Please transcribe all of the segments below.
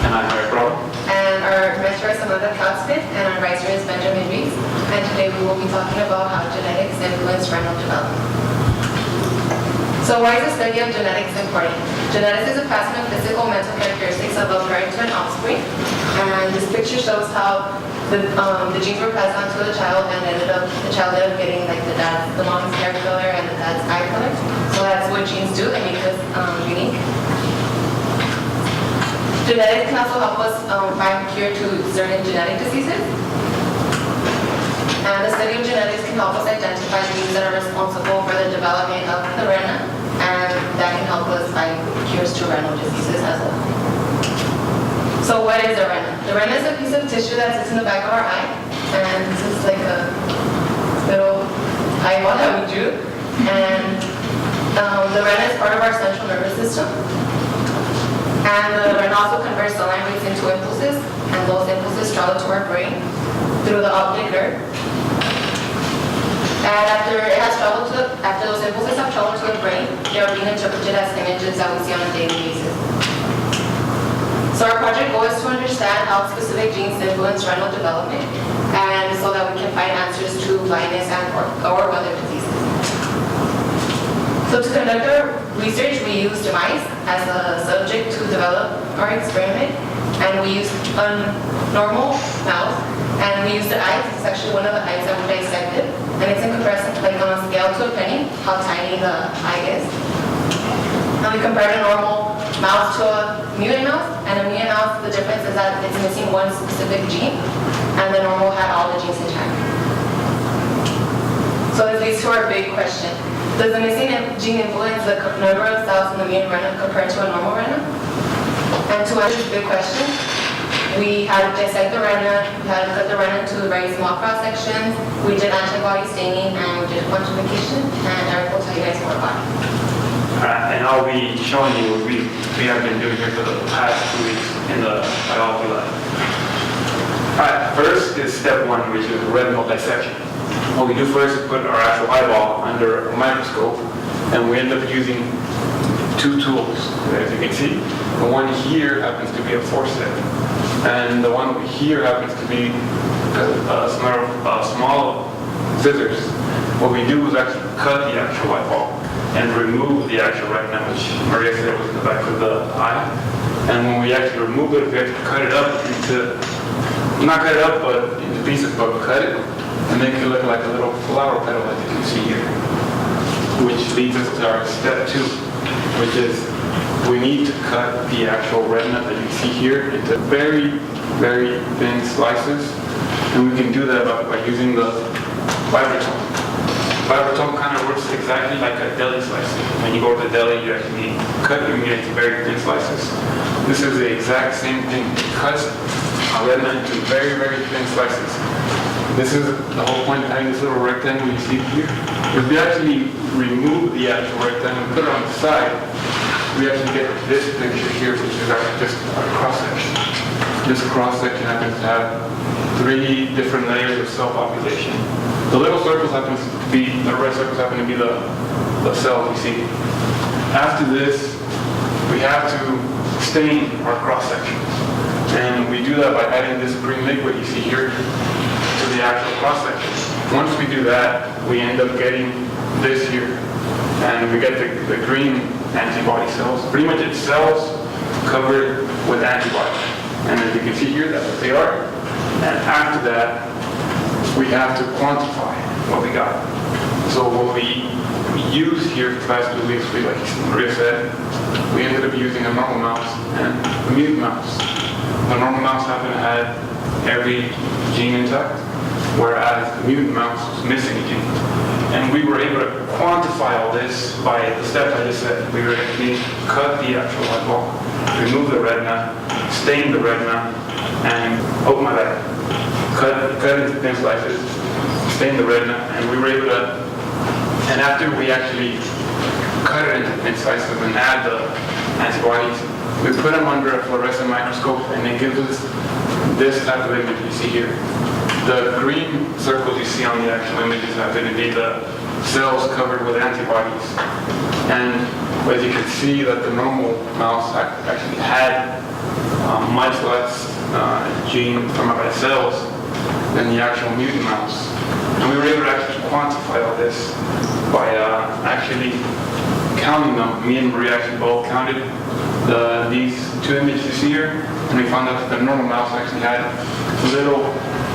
And I'm Eric Rowe. And our mentor is Amanda Couchsmith, and our advisor is Benjamin Rees. And today we will be talking about how genetics influence retinal development. So why is the study of genetics important? Genetics is a passing of physical and mental characteristics of a parent to an offspring. And this picture shows how the genes were passed on to the child, and the child ended up getting like the mom's hair color and the dad's eye color. So that's what genes do. They make us unique. Genetics can also help us find a cure to certain genetic diseases. And the study of genetics can help us identify genes that are responsible for the development of the retina, and that can help us find cures to retinal diseases as well. So what is the retina? The retina is a piece of tissue that sits in the back of our eye, and this is like a little eyeball that we drew. And the retina is part of our central nervous system. And the retina also converts sunlight rays into impulses, and those impulses travel to our brain through the optic nerve. And after those impulses have traveled to the brain, they are being interpreted as images that we see on a daily basis. So our project goal is to understand how specific genes influence retinal development, and so that we can find answers to blindness or other diseases. So to conduct our research, we used mice as a subject to develop our experiment, and we used a normal mouse, and we used the eyes. It's actually one of the eyes that we dissected, and it's in comparison, like on a scale to a penny, how tiny the eye is. And we compared a normal mouse to a mutant mouse, and a mutant mouse, the difference is that it's missing one specific gene, and the normal had all the genes intact. So this leads to our big question. Does the missing gene influence the number of cells in the mutant retina compared to a normal retina? And to answer this big question, we had to dissect the retina, we had to cut the retina into very small cross sections, we did antibody staining, and we did quantification, and Eric will tell you guys more about it. And I'll be showing you what we have been doing here for the past 2 weeks in the biology lab. Alright, first is step 1, which is retinal dissection. What we do first is put our actual eyeball under a microscope, and we end up using 2 tools, as you can see. The one here happens to be a forceps, and the one here happens to be a small scissors. What we do is actually cut the actual eyeball and remove the actual retina, which Maria said was in the back of the eye. And when we actually remove it, we have to cut it up into, not cut it up, but into pieces, but cut it and make it look like a little flower petal, like you can see here. Which leads us to our step 2, which is we need to cut the actual retina that you see here into very, very thin slices. And we can do that by using the vibratome. Vibratome kind of works exactly like a deli slice. When you go to the deli, you actually cut your meat into very thin slices. This is the exact same thing. It cuts a retina into very, very thin slices. This is the whole point of having this little rectangle you see here. If we actually remove the actual rectangle and put it on the side, we actually get this picture here, which is actually just a cross-section. This cross-section happens to have 3 different layers of cell population. The little circles happens to be, the red circles happen to be the cells you see. After this, we have to stain our cross-section. And we do that by adding this green liquid you see here to the actual cross-section. Once we do that, we end up getting this here. And we get the green antibody cells. Pretty much it's cells covered with antibodies. And as you can see here, that's what they are. And after that, we have to quantify what we got. So what we used here for the past 2 weeks, like Maria said, we ended up using a normal mouse and a mutant mouse. The normal mouse happened to have every gene intact, whereas the mutant mouse was missing a gene. And we were able to quantify all this by the steps I just said. We were able to cut the actual eyeball, remove the retina, stain the retina, and cut into thin slices, stain the retina, and we were able to, and after we actually cut it into thin slices and add the antibodies, we put them under a fluorescent microscope, and it gives us this type of image you see here. The green circles you see on the actual images happen to be the cells covered with antibodies. And as you can see that the normal mouse actually had much gain from our cells than the actual mutant mouse. And we were able to actually quantify all this by actually counting them. Me and Maria actually both counted these two images you see here, and we found out that the normal mouse actually had a little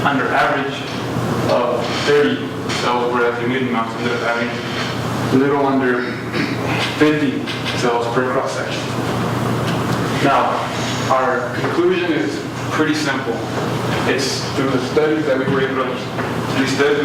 under average of 30 cells, whereas the mutant mouse ended up having a little under 50 cells per cross section. Now, our conclusion is pretty simple. It's through the studies that we were able to understand